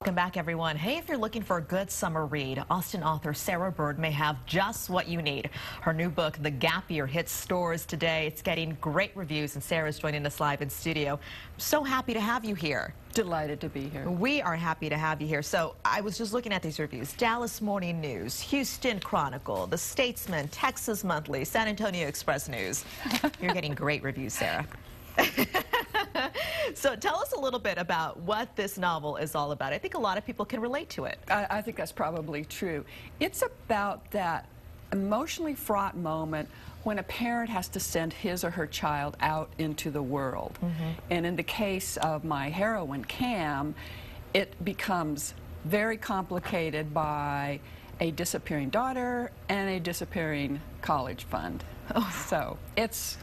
Welcome back, everyone. Hey, if you're looking for a good summer read, Austin author Sarah Bird may have just what you need. Her new book, The Gap Year, hits stores today. It's getting great reviews, and Sarah's joining us live in studio. So happy to have you here. Delighted to be here. We are happy to have you here. So I was just looking at these reviews. Dallas Morning News, Houston Chronicle, The Statesman, Texas Monthly, San Antonio Express News. You're getting great reviews, Sarah. So tell us a little bit about what this novel is all about. I think a lot of people can relate to it. I think that's probably true. It's about that emotionally fraught moment when a parent has to send his or her child out into the world. And in the case of my heroine, Cam, it becomes very complicated by a disappearing daughter and a disappearing college fund. So it's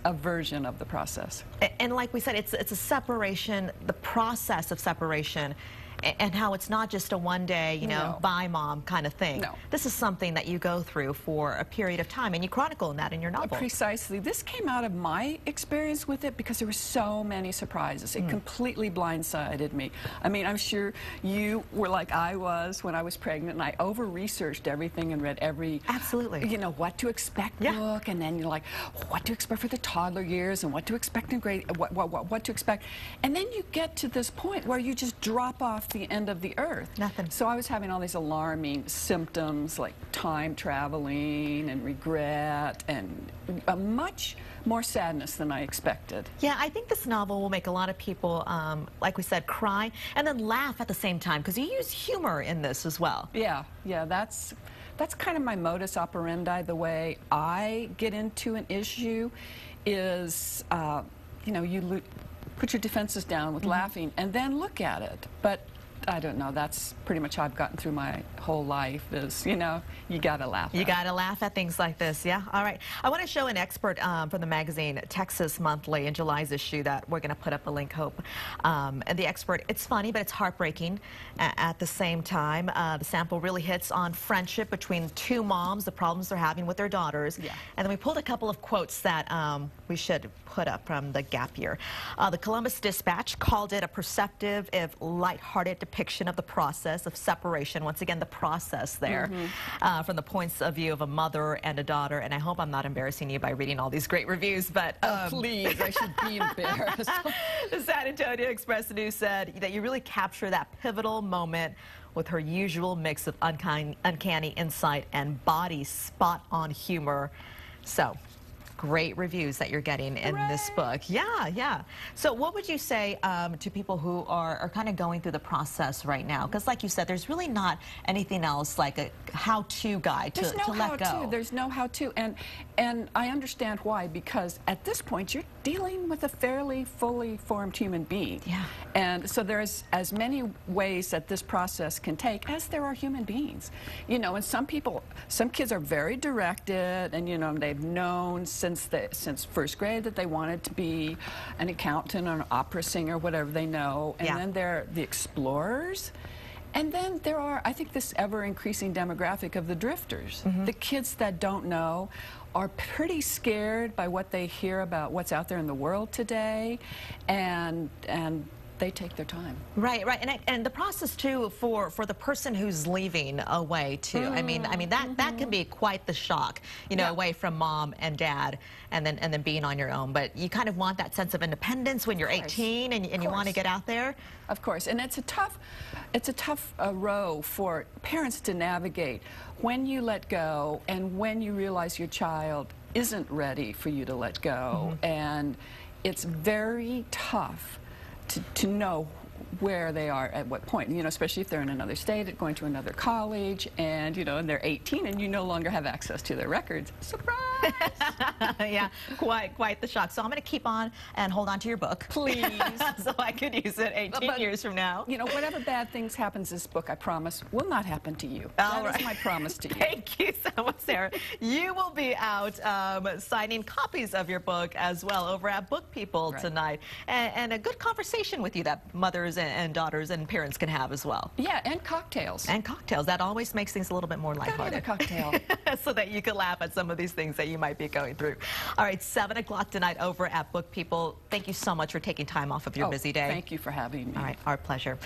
a version of the process. And like we said, it's a separation, the process of separation, and how it's not just a one-day, you know, bye mom kind of thing. No. This is something that you go through for a period of time, and you chronicle that in your novel. Precisely. This came out of my experience with it because there were so many surprises. It completely blindsided me. I mean, I'm sure you were like I was when I was pregnant, and I over-researched everything and read every, you know, what to expect book, and then you're like, what to expect for the toddler years, and what to expect in grade, what to expect. And then you get to this point where you just drop off the end of the earth. Nothing. So I was having all these alarming symptoms like time traveling and regret and much more sadness than I expected. Yeah, I think this novel will make a lot of people, like we said, cry and then laugh at the same time, because you use humor in this as well. Yeah, that's kind of my modus operandi. The way I get into an issue is, you know, you put your defenses down with laughing and then look at it. But I don't know, that's pretty much how I've gotten through my whole life is, you know, you gotta laugh. You gotta laugh at things like this, yeah? All right. I want to show an expert from the magazine Texas Monthly in July's issue that we're going to put up a link, Hope. And the expert, it's funny, but it's heartbreaking at the same time. The sample really hits on friendship between two moms, the problems they're having with their daughters. Yeah. And then we pulled a couple of quotes that we should put up from the Gap Year. The Columbus Dispatch called it a perceptive, if lighthearted depiction of the process of separation. Once again, the process there from the points of view of a mother and a daughter. And I hope I'm not embarrassing you by reading all these great reviews, but please, I should be embarrassed. The San Antonio Express News said that you really capture that pivotal moment with her usual mix of uncanny insight and body spot-on humor. So, great reviews that you're getting in this book. Yeah. So what would you say to people who are kind of going through the process right now? Because like you said, there's really not anything else like a how-to guide to let go. There's no how-to. And I understand why, because at this point you're dealing with a fairly fully formed human being. Yeah. And so there's as many ways that this process can take as there are human beings. You know, and some kids are very directed, and you know, they've known since first grade that they wanted to be an accountant or an opera singer, whatever they know. And then they're the explorers. And then there are, I think, this ever-increasing demographic of the drifters. The kids that don't know are pretty scared by what they hear about what's out there in the world today, and they take their time. Right. And the process too for the person who's leaving away too. I mean that can be quite the shock, you know, away from mom and dad, and then being on your own. But you kind of want that sense of independence when you're 18 and you want to get out there. Of course, and it's a tough row for parents to navigate when you let go and when you realize your child isn't ready for you to let go, and it's very tough to know where they are at what point, you know, especially if they're in another state, going to another college, and you know, and they're 18 and you no longer have access to their records. Surprise! Yeah, quite the shock. So I'm going to keep on and hold on to your book, please, so I could use it 18 years from now. You know, whatever bad things happens, this book, I promise, will not happen to you. That is my promise to you. Thank you so much, Sarah. You will be out signing copies of your book as well over at Book People tonight, and a good conversation with you that mothers and daughters and parents can have as well. Yeah, and cocktails. And cocktails. That always makes things a little bit more lighthearted. Gotta have a cocktail. So that you can laugh at some of these things that you might be going through. All right, 7 o'clock tonight over at Book People. Thank you so much for taking time off of your busy day. Thank you for having me. All right, our pleasure.